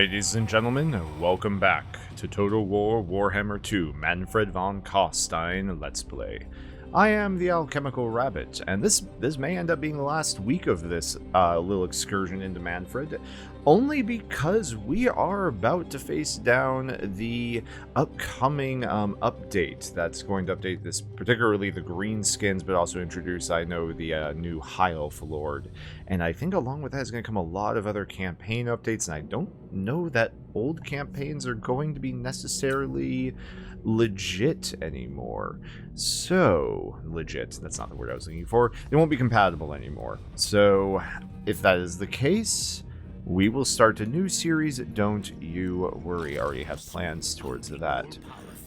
Ladies and gentlemen, welcome back to Total War Warhammer 2 Mannfred von Kostein Let's Play. I am the Alchemical Rabbit, and this may end up being the last week of this little excursion into Mannfred, only because we are about to face down the upcoming update that's going to update this, particularly the green skins, but also introduce, I know, the new High Elf Lord. And I think along with that is going to come a lot of other campaign updates, and I don't know that old campaigns are going to be necessarily legit anymore. So, legit, that's not the word I was looking for. They won't be compatible anymore. So, if that is the case, we will start a new series. Don't you worry, I already have plans towards that.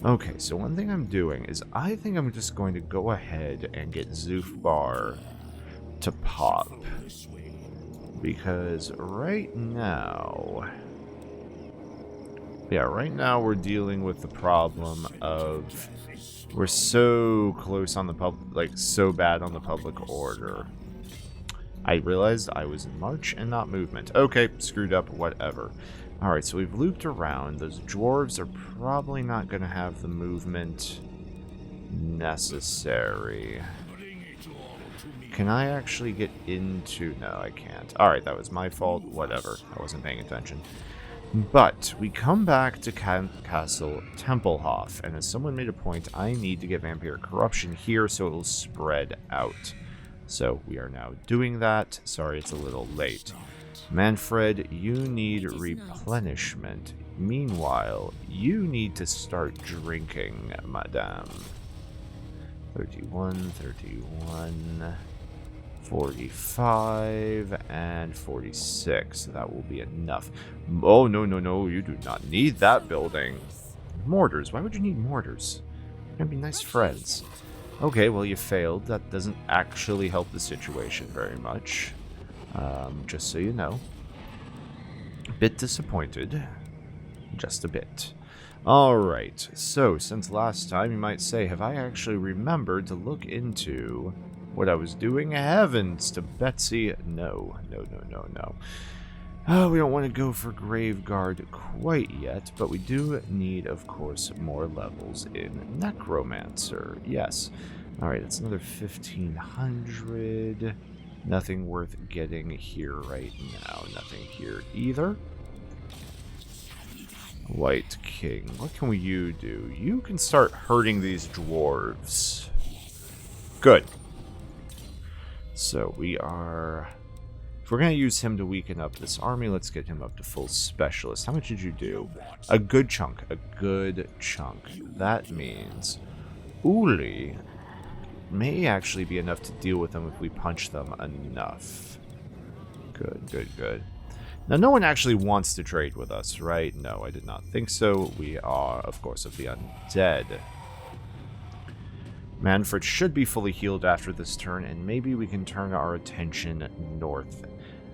Okay, so one thing I'm doing is I think I'm just going to go ahead and get Zufbar to pop. Because right now... yeah, right now we're dealing with the problem of we're so close on the so bad on the public order. I realized I was in march and not movement. Okay, screwed up, whatever. Alright, so we've looped around. Those dwarves are probably not going to have the movement necessary. Can I actually get into... no, I can't. Alright, that was my fault. Whatever. I wasn't paying attention. But we come back to Castle Tempelhof, and as someone made a point, I need to get Vampire Corruption here so it'll spread out. So we are now doing that. Sorry, it's a little late. Mannfred, you need replenishment. Meanwhile, you need to start drinking, madame. 31, 31... 45 and 46. That will be enough. Oh, no, you do not need that building. Mortars. Why would you need mortars? You're gonna be nice friends. Okay, well, you failed. That doesn't actually help the situation very much. Just so you know. A bit disappointed. Just a bit. Alright, so since last time, you might say, have I actually remembered to look into what I was doing? Heavens to Betsy. No. Oh, we don't want to go for Graveguard quite yet, but we do need, of course, more levels in Necromancer. Yes. Alright, it's another 1500. Nothing worth getting here right now. Nothing here either. White King. What can you do? You can start hurting these dwarves. Good. So we are... if we're going to use him to weaken up this army, let's get him up to full specialist. How much did you do? A good chunk. A good chunk. That means Uli may actually be enough to deal with them if we punch them enough. Good. Now, no one actually wants to trade with us, right? No, I did not think so. We are, of course, of the undead. Mannfred should be fully healed after this turn, and maybe we can turn our attention north.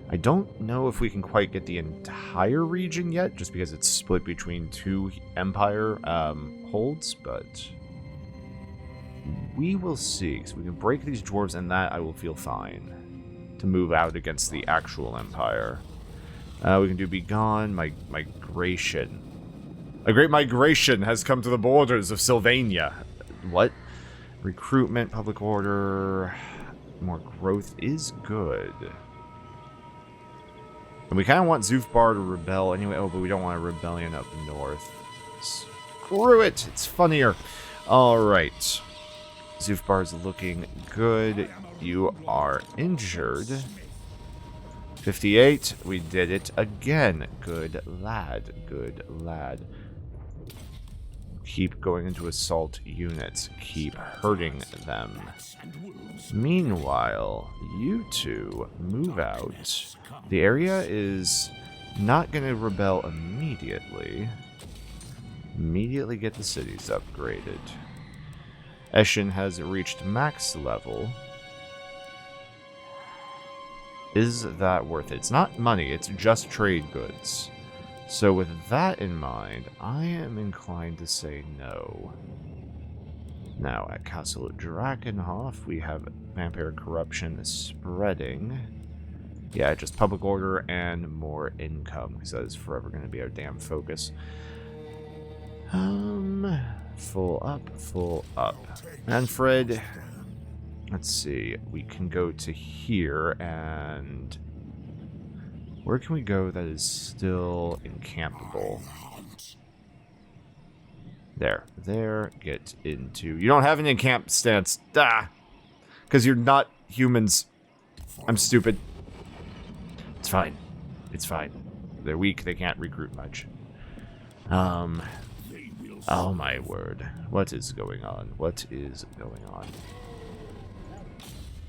I don't know if we can quite get the entire region yet, just because it's split between two Empire holds, but we will see. So we can break these dwarves, and that I will feel fine to move out against the actual Empire. We can do Begone, Migration. A great migration has come to the borders of Sylvania. What? Recruitment, public order, more growth is good. And we kind of want Zufbar to rebel anyway. Oh, but we don't want a rebellion up north. Screw it! It's funnier. Alright. Zufbar's looking good. You are injured. 58. We did it again. Good lad. Good lad. Keep going into assault units. Keep hurting them. Meanwhile, you two move out. The area is not going to rebel immediately. Immediately get the cities upgraded. Eschen has reached max level. Is that worth it? It's not money, it's just trade goods. So with that in mind, I am inclined to say no. Now, at Castle Drakenhof, we have Vampire Corruption spreading. Yeah, just public order and more income, because that is forever going to be our damn focus. Full up, full up. Mannfred, let's see, we can go to here, and where can we go that is still encampable? There, get into... You don't have an encamp stance. Because you're not humans. I'm stupid. It's fine. It's fine. They're weak, they can't recruit much. Oh my word. What is going on? What is going on?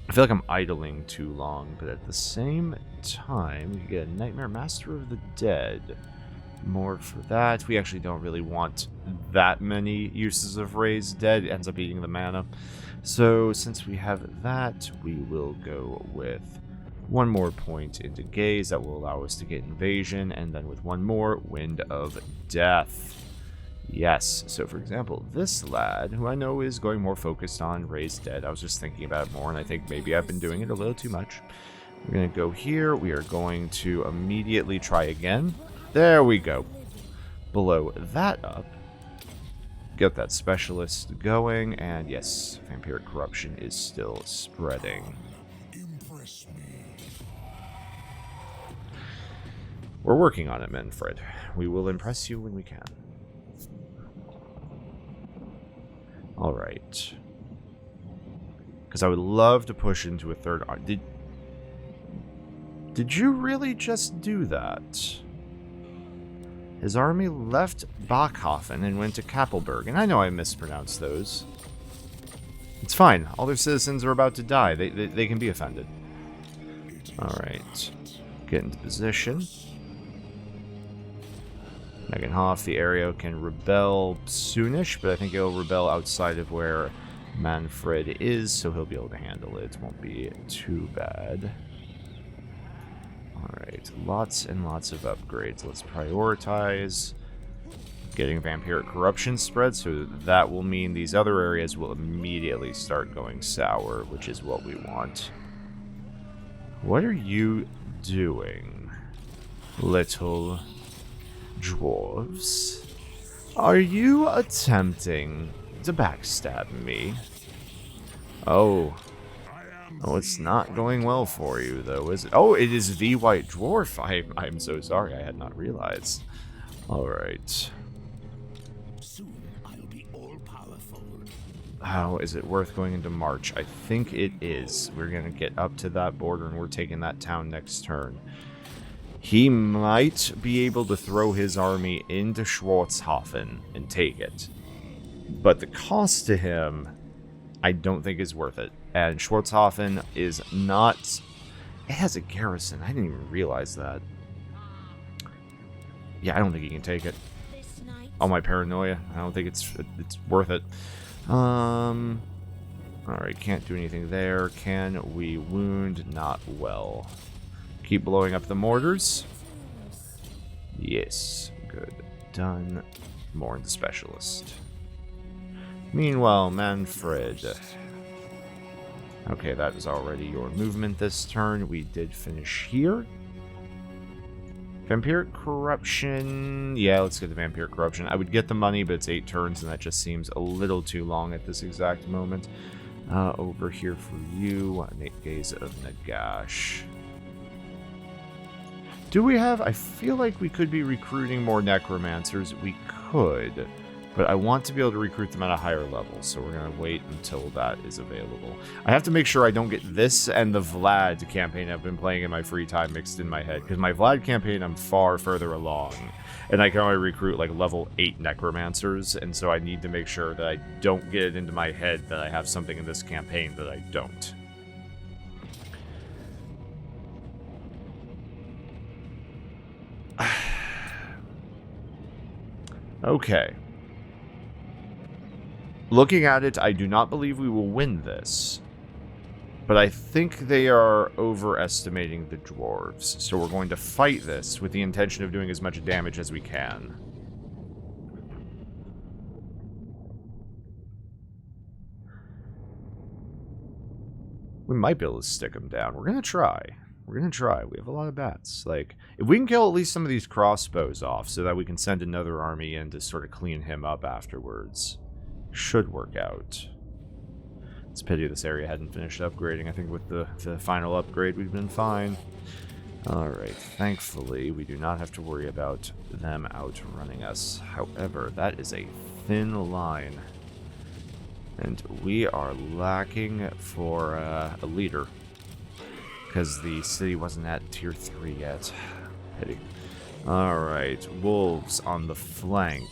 I feel like I'm idling too long, but at the same time, we get a Nightmare Master of the Dead. More for that. We actually don't really want that many uses of Raised Dead. It ends up eating the mana. So, since we have that, we will go with one more point into Gaze. That will allow us to get Invasion, and then with one more, Wind of Death. Yes, so for example, this lad, who I know is going more focused on Raised Dead, I was just thinking about it more, and I think maybe I've been doing it a little too much. We're going to go here. We are going to immediately try again. There we go. Blow that up. Get that specialist going, and yes, Vampiric Corruption is still spreading. We're working on it, Mannfred. We will impress you when we can. Alright. Because I would love to push into a third army. Did you really just do that? His army left Bachhofen and went to Kappelberg. And I know I mispronounced those. It's fine. All their citizens are about to die. They can be offended. Alright. Get into position. Meganhoff, the area can rebel soonish, but I think it'll rebel outside of where Mannfred is, so he'll be able to handle it. It won't be too bad. Alright, lots and lots of upgrades. Let's prioritize getting Vampiric Corruption spread, so that will mean these other areas will immediately start going sour, which is what we want. What are you doing, little dwarves? Are you attempting to backstab me? Oh, it's not going well for you, though, is it? Oh, it is the White Dwarf. I'm so sorry. I had not realized. All right. Soon I'll be all-powerful. How is it worth going into March? I think it is. We're going to get up to that border, and we're taking that town next turn. He might be able to throw his army into Schwarzhofen and take it. But the cost to him, I don't think is worth it. And Schwarzhofen is not... It has a garrison. I didn't even realize that. Yeah, I don't think he can take it. Oh, my paranoia. I don't think it's worth it. Alright, can't do anything there. Can we wound? Not well. Keep blowing up the mortars. Yes, good. Done. More into specialist. Meanwhile, Mannfred. Okay, that is already your movement this turn. We did finish here. Vampiric Corruption. Yeah, let's get the Vampiric Corruption. I would get the money, but it's 8 turns, and that just seems a little too long at this exact moment. Over here for you, Gaze of Nagash. Do we have... I feel like we could be recruiting more Necromancers. We could, but I want to be able to recruit them at a higher level, so we're going to wait until that is available. I have to make sure I don't get this and the Vlad campaign I've been playing in my free time mixed in my head, because my Vlad campaign I'm far further along, and I can only recruit like level 8 Necromancers, and so I need to make sure that I don't get it into my head that I have something in this campaign that I don't. Okay. Looking at it, I do not believe we will win this. But I think they are overestimating the dwarves. So we're going to fight this with the intention of doing as much damage as we can. We might be able to stick them down. We're going to try. We're going to try. We have a lot of bats. Like, if we can kill at least some of these crossbows off so that we can send another army in to sort of clean him up afterwards, should work out. It's a pity this area hadn't finished upgrading. I think with the final upgrade, we've been fine. Alright, thankfully, we do not have to worry about them outrunning us. However, that is a thin line. And we are lacking for a leader. Because the city wasn't at tier 3 yet. Pity. Alright, wolves on the flank.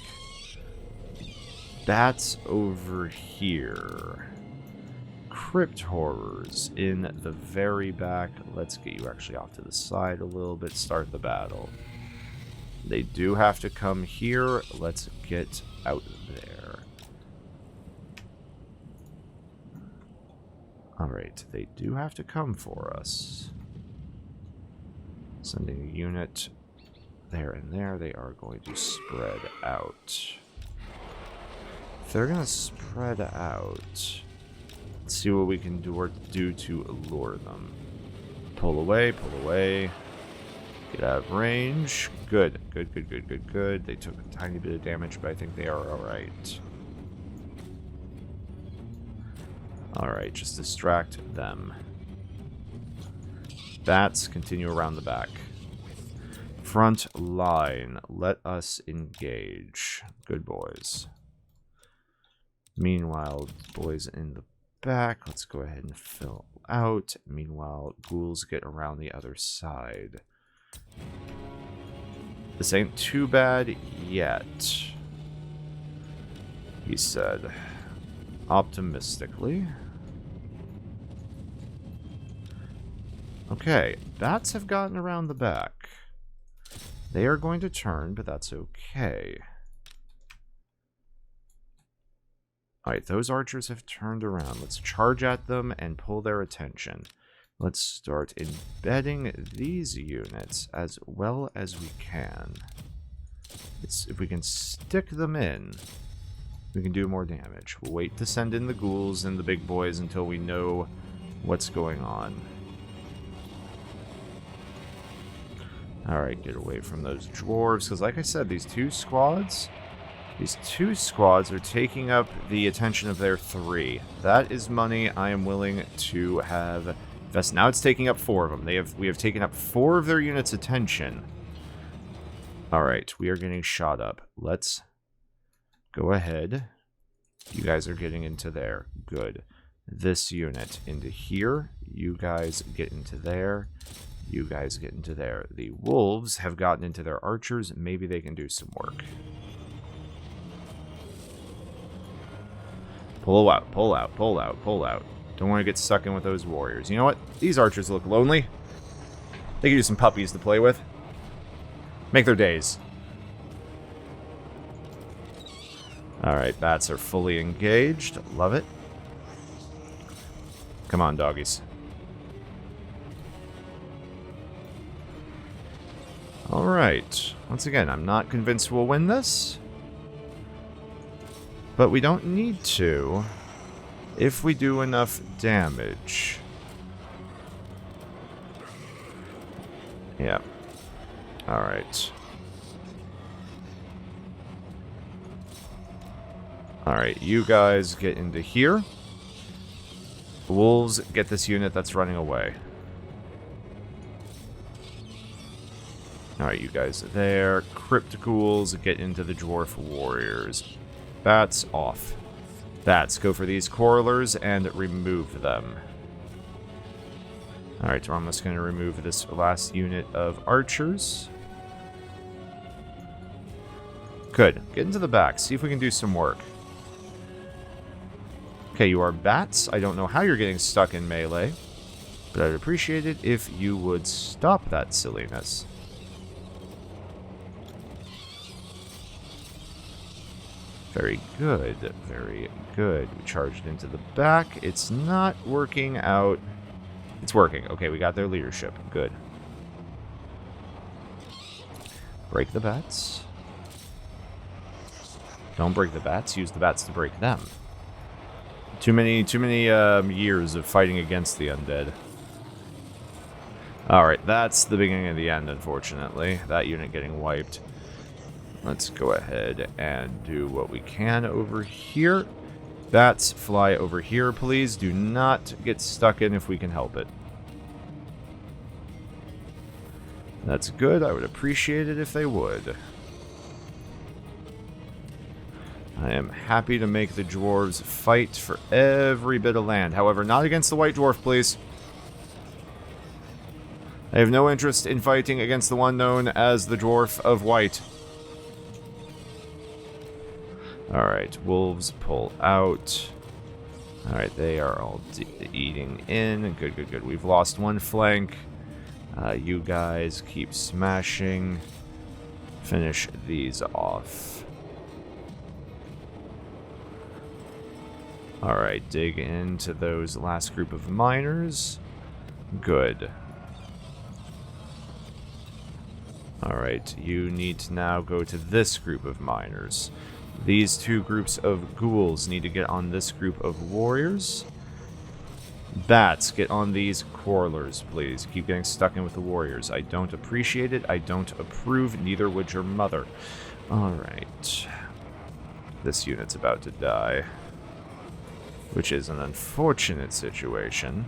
Bats over here. Crypt horrors in the very back. Let's get you actually off to the side a little bit. Start the battle. They do have to come here. Let's get out there. Alright, they do have to come for us. Sending a unit there and there. They are going to spread out. If they're going to spread out, let's see what we can do to lure them. Pull away, pull away. Get out of range. Good, good, good, good, good, good. They took a tiny bit of damage, but I think they are alright. Alright, just distract them. Bats continue around the back. Front line. Let us engage. Good boys. Meanwhile, boys in the back, let's go ahead and fill out. Meanwhile, ghouls get around the other side. This ain't too bad yet, he said, optimistically. Okay, bats have gotten around the back. They are going to turn, but that's okay. Alright, those archers have turned around. Let's charge at them and pull their attention. Let's start embedding these units as well as we can. If we can stick them in, we can do more damage. We'll wait to send in the ghouls and the big boys until we know what's going on. Alright, get away from those dwarves, because like I said, these two squads are taking up the attention of their 3. That is money I am willing to have invest. Now it's taking up 4 of them. We have taken up 4 of their units' attention. Alright, we are getting shot up. Let's go ahead. You guys are getting into there. Good. This unit into here. You guys get into there. You guys get into there. The wolves have gotten into their archers. Maybe they can do some work. Pull out, pull out, pull out, pull out. Don't want to get stuck in with those warriors. You know what? These archers look lonely. They could use some puppies to play with. Make their days. Alright, bats are fully engaged. Love it. Come on, doggies. Alright. Once again, I'm not convinced we'll win this. But we don't need to if we do enough damage. Yeah. Alright. Alright, you guys get into here. The wolves get this unit that's running away. Alright, you guys are there. Crypt ghouls get into the dwarf warriors. Bats off. Bats, go for these correlers and remove them. Alright, we're almost going to remove this last unit of archers. Good. Get into the back. See if we can do some work. Okay, you are bats. I don't know how you're getting stuck in melee, but I'd appreciate it if you would stop that silliness. Very good, very good. We charged into the back. It's not working out. It's working. Okay, we got their leadership. Good. Break the bats. Don't break the bats. Use the bats to break them. Too many years of fighting against the undead. Alright, that's the beginning of the end, unfortunately. That unit getting wiped. Let's go ahead and do what we can over here. Bats, fly over here, please. Do not get stuck in if we can help it. That's good. I would appreciate it if they would. I am happy to make the dwarves fight for every bit of land. However, not against the white dwarf, please. I have no interest in fighting against the one known as the dwarf of white. Alright, wolves pull out. Alright, they are all eating in. Good, good, good. We've lost one flank. You guys keep smashing. Finish these off. Alright, dig into those last group of miners. Good. Alright, you need to now go to this group of miners. These two groups of ghouls need to get on this group of warriors. Bats, get on these quarrelers, please. Keep getting stuck in with the warriors. I don't appreciate it. I don't approve. Neither would your mother. Alright. This unit's about to die. Which is an unfortunate situation.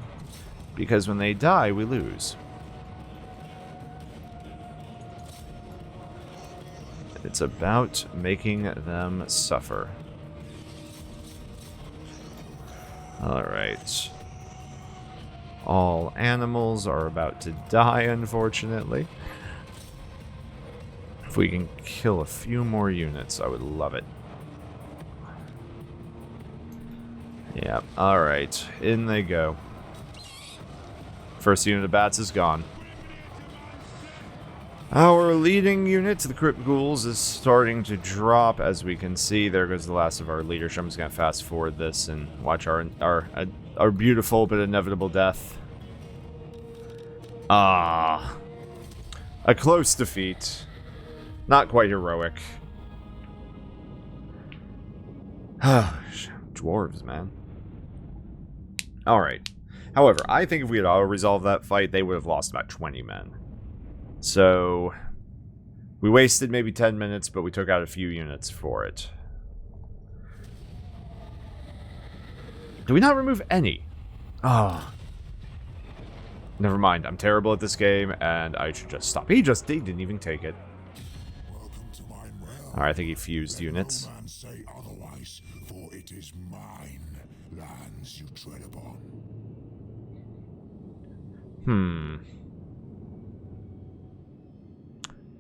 Because when they die, we lose. It's about making them suffer. Alright. All animals are about to die, unfortunately. If we can kill a few more units, I would love it. Yeah, alright. In they go. First unit of bats is gone. Our leading unit, the Crypt Ghouls, is starting to drop. As we can see, there goes the last of our leadership. I'm just going to fast forward this and watch our beautiful but inevitable death. Ah. A close defeat. Not quite heroic. Dwarves, man. Alright. However, I think if we had auto-resolved that fight, they would have lost about 20 men. So, we wasted maybe 10 minutes, but we took out a few units for it. Do we not remove any? Ah. Never mind, I'm terrible at this game, and I should just stop. He didn't even take it. Alright, I think he fused units. No man say otherwise, for it is mine lands you tread upon.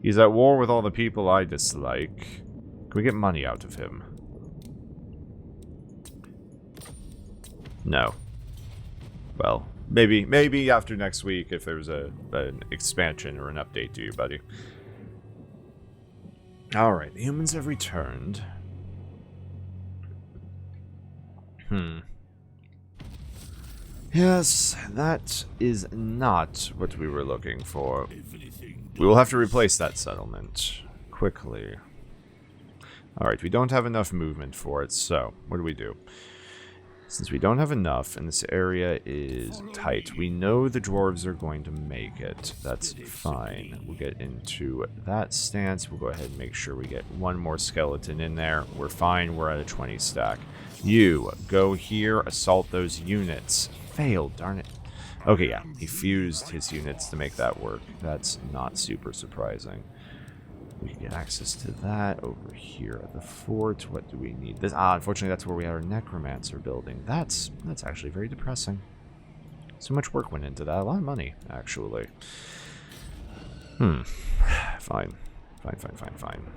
He's at war with all the people I dislike. Can we get money out of him? No. Well, maybe after next week if there's an expansion or an update to you, buddy. Alright, the humans have returned. Yes, that is not what we were looking for. We will have to replace that settlement quickly. Alright, we don't have enough movement for it, so what do we do? Since we don't have enough and this area is tight, we know the dwarves are going to make it. That's fine. We'll get into that stance. We'll go ahead and make sure we get one more skeleton in there. We're fine. We're at a 20 stack. You go here, assault those units. Failed, darn it. Okay, yeah, he fused his units to make that work. That's not super surprising. We can get access to that over here at the fort. What do we need? This unfortunately, that's where we had our necromancer building. That's actually very depressing. So much work went into that. A lot of money, actually. Fine. Fine.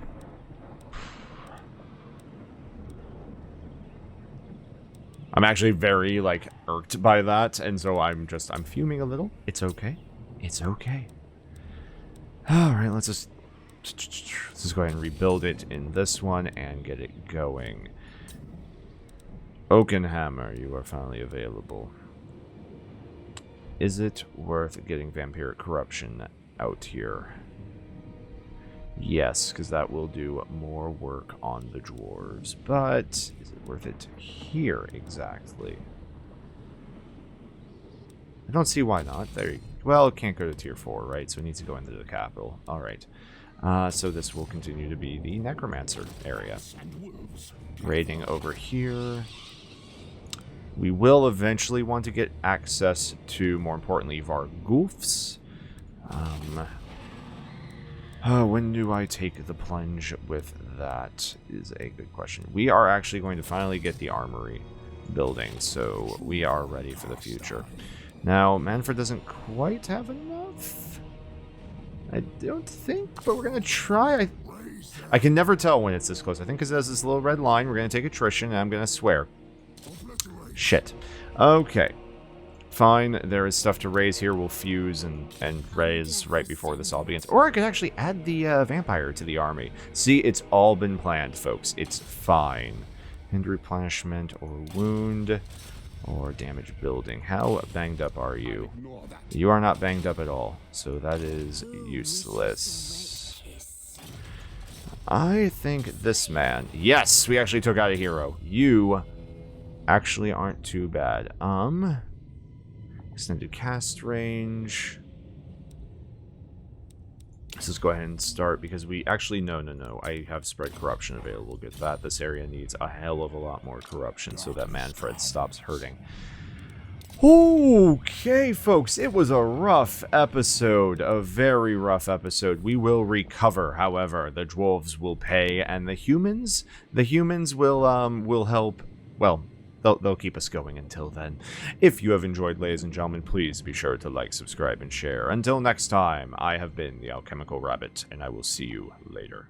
I'm actually very, like, irked by that, and so I'm fuming a little. It's okay. It's okay. Alright, let's just go ahead and rebuild it in this one and get it going. Oakenhammer, you are finally available. Is it worth getting vampiric corruption out here? Yes, because that will do more work on the dwarves. But is it worth it here exactly? I don't see why not. Well, it can't go to tier 4, right? So it needs to go into the capital. Alright. So this will continue to be the Necromancer area. Raiding over here. We will eventually want to get access to, more importantly, Vargulfs. When do I take the plunge with that is a good question. We are actually going to finally get the armory building, so we are ready for the future. Now, Mannfred doesn't quite have enough. I don't think, but we're going to try. I can never tell when it's this close. I think because it has this little red line, we're going to take attrition, and I'm going to swear. Shit. Okay. Fine, there is stuff to raise here. We'll fuse and raise right before this all begins. Or I could actually add the vampire to the army. See, it's all been planned, folks. It's fine. Hinder replenishment or wound or damage building. How banged up are you? You are not banged up at all, so that is useless. I think this man... Yes, we actually took out a hero. You actually aren't too bad. Extended cast range. Let's just go ahead and start because we actually no. I have spread corruption available. Get that. This area needs a hell of a lot more corruption so that Mannfred stops hurting. Okay, folks, it was a rough episode, a very rough episode. We will recover, however. The dwarves will pay, and the humans will help. Well, they'll keep us going until then. If you have enjoyed, ladies and gentlemen, please be sure to like, subscribe, and share. Until next time, I have been the Alchemical Rabbit, and I will see you later.